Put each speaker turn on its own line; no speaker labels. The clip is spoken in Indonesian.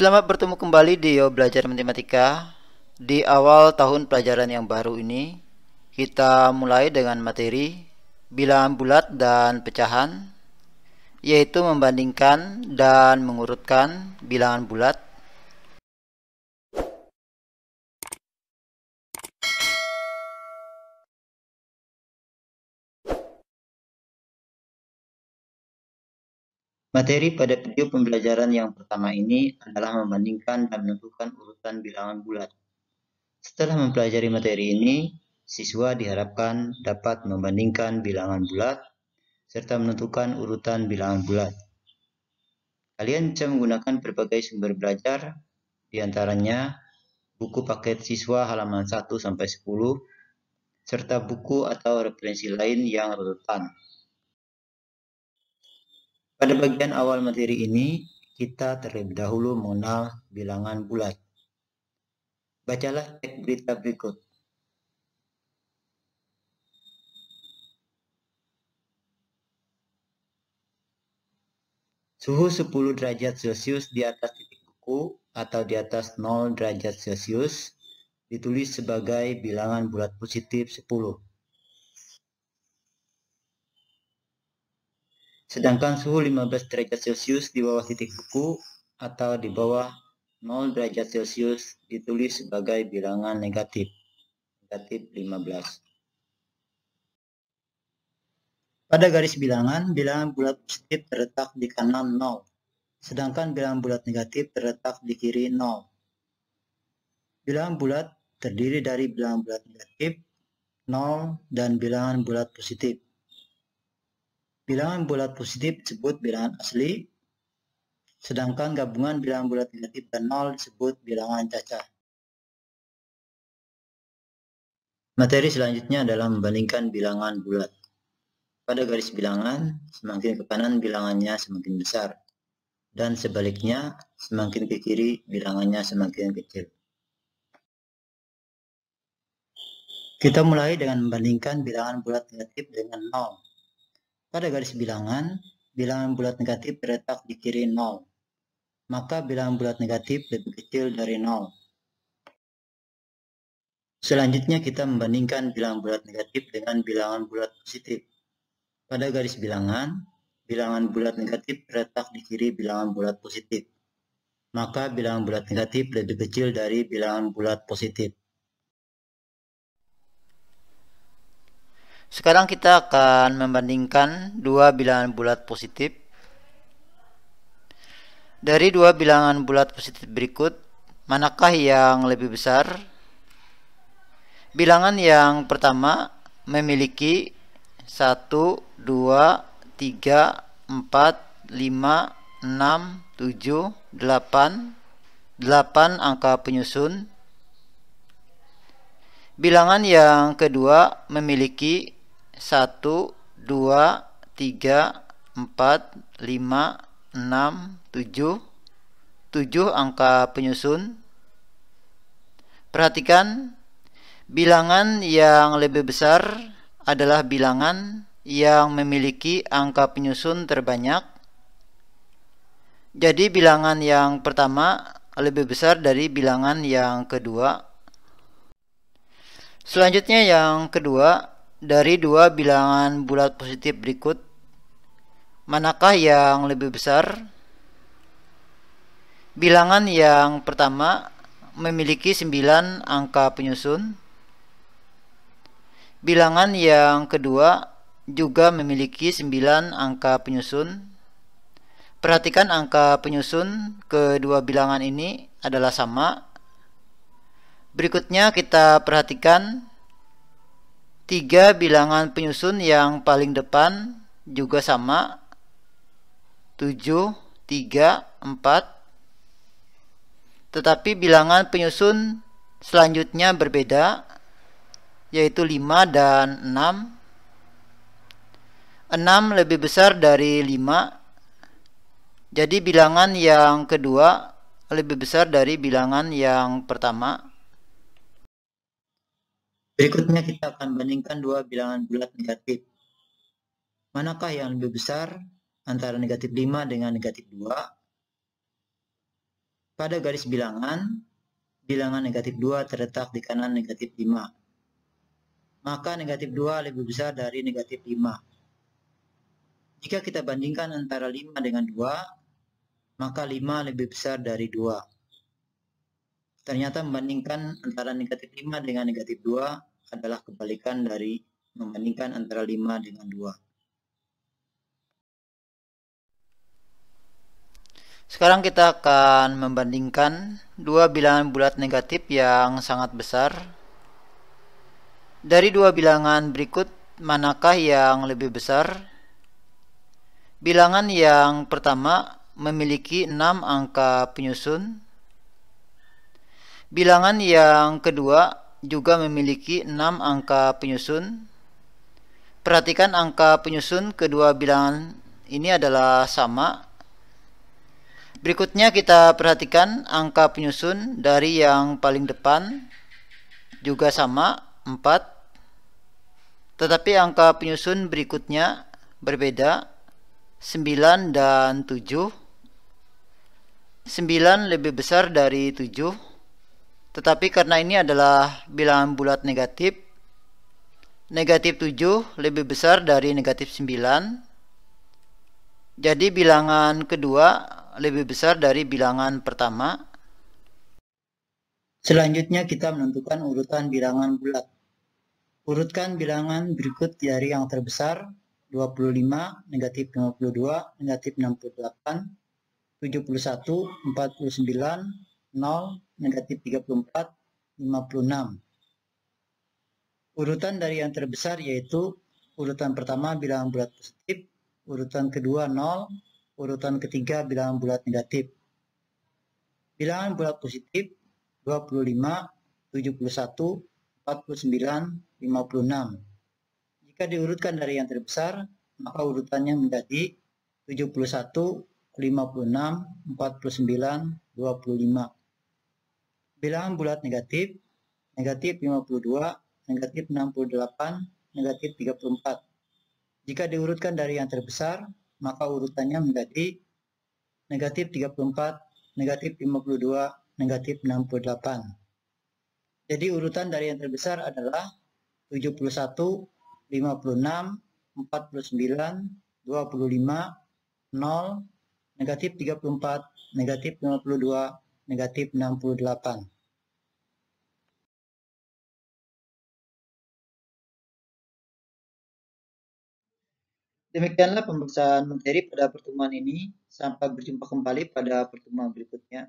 Selamat bertemu kembali di Yo Belajar Matematika. Di awal tahun pelajaran yang baru ini, kita mulai dengan materi bilangan bulat dan pecahan, yaitu membandingkan dan mengurutkan bilangan bulat. Materi pada video pembelajaran yang pertama ini adalah membandingkan dan menentukan urutan bilangan bulat. Setelah mempelajari materi ini, siswa diharapkan dapat membandingkan bilangan bulat serta menentukan urutan bilangan bulat. Kalian bisa menggunakan berbagai sumber belajar, diantaranya buku paket siswa halaman 1-10, serta buku atau referensi lain yang relevan. Pada bagian awal materi ini, kita terlebih dahulu mengenal bilangan bulat. Bacalah teks berita berikut. Suhu 10 derajat Celcius di atas titik buku atau di atas 0 derajat Celcius ditulis sebagai bilangan bulat positif 10. Sedangkan suhu 15 derajat Celcius di bawah titik buku atau di bawah 0 derajat Celcius ditulis sebagai bilangan negatif, negatif 15. Pada garis bilangan bulat positif terletak di kanan 0, sedangkan bilangan bulat negatif terletak di kiri 0. Bilangan bulat terdiri dari bilangan bulat negatif, 0, dan bilangan bulat positif. Bilangan bulat positif disebut bilangan asli, sedangkan gabungan bilangan bulat negatif dan 0 disebut bilangan cacat. Materi selanjutnya adalah membandingkan bilangan bulat. Pada garis bilangan, semakin ke kanan bilangannya semakin besar, dan sebaliknya, semakin ke kiri bilangannya semakin kecil. Kita mulai dengan membandingkan bilangan bulat negatif dengan 0. Pada garis bilangan bulat negatif terletak di kiri 0. Maka bilangan bulat negatif lebih kecil dari 0. Selanjutnya kita membandingkan bilangan bulat negatif dengan bilangan bulat positif. Pada garis bilangan bulat negatif terletak di kiri bilangan bulat positif. Maka bilangan bulat negatif lebih kecil dari bilangan bulat positif. Sekarang kita akan membandingkan dua bilangan bulat positif. Dari dua bilangan bulat positif berikut, manakah yang lebih besar? Bilangan yang pertama memiliki 1, 2, 3, 4, 5, 6, 7, 8, 8 angka penyusun. Bilangan yang kedua memiliki 1, 2, 3, 4, 5, 6, 7, 7 angka penyusun. Perhatikan, bilangan yang lebih besar adalah bilangan yang memiliki angka penyusun terbanyak. Jadi bilangan yang pertama lebih besar dari bilangan yang kedua. Selanjutnya yang kedua, dari dua bilangan bulat positif berikut, manakah yang lebih besar? Bilangan yang pertama memiliki 9 angka penyusun. Bilangan yang kedua juga memiliki 9 angka penyusun. Perhatikan angka penyusun kedua bilangan ini adalah sama. Berikutnya kita perhatikan 3 bilangan penyusun yang paling depan juga sama. 7, 3, 4. Tetapi bilangan penyusun selanjutnya berbeda, yaitu 5 dan 6. 6 lebih besar dari 5. Jadi bilangan yang kedua lebih besar dari bilangan yang pertama. Berikutnya kita akan bandingkan dua bilangan bulat negatif. Manakah yang lebih besar antara negatif 5 dengan negatif 2? Pada garis bilangan, bilangan negatif 2 terletak di kanan negatif 5. Maka negatif 2 lebih besar dari negatif 5. Jika kita bandingkan antara 5 dengan 2, maka 5 lebih besar dari 2. Ternyata membandingkan antara negatif 5 dengan negatif 2 adalah kebalikan dari membandingkan antara 5 dengan 2. Sekarang kita akan membandingkan dua bilangan bulat negatif yang sangat besar. Dari dua bilangan berikut, manakah yang lebih besar? Bilangan yang pertama memiliki 6 angka penyusun. Bilangan yang kedua juga memiliki 6 angka penyusun. Perhatikan angka penyusun kedua bilangan ini adalah sama. Berikutnya kita perhatikan angka penyusun dari yang paling depan juga sama, 4. Tetapi angka penyusun berikutnya berbeda, 9 dan 7. 9 lebih besar dari 7. Tetapi karena ini adalah bilangan bulat negatif, negatif 7 lebih besar dari negatif 9. Jadi bilangan kedua lebih besar dari bilangan pertama. Selanjutnya kita menentukan urutan bilangan bulat. Urutkan bilangan berikut dari yang terbesar, 25, negatif 52, negatif 68, 71, 49, 0, negatif 34, 56. Urutan dari yang terbesar yaitu urutan pertama bilangan bulat positif, urutan kedua 0, urutan ketiga bilangan bulat negatif. Bilangan bulat positif 25, 71, 49, 56. Jika diurutkan dari yang terbesar, maka urutannya menjadi 71, 56, 49, 25. Bilangan bulat negatif, negatif 52, negatif 68, negatif 34. Jika diurutkan dari yang terbesar, maka urutannya menjadi negatif 34, negatif 52, negatif 68. Jadi urutan dari yang terbesar adalah 71, 56, 49, 25, 0, negatif 34, negatif 52, negatif 68. Demikianlah pemeriksaan materi pada pertemuan ini. Sampai berjumpa kembali pada pertemuan berikutnya.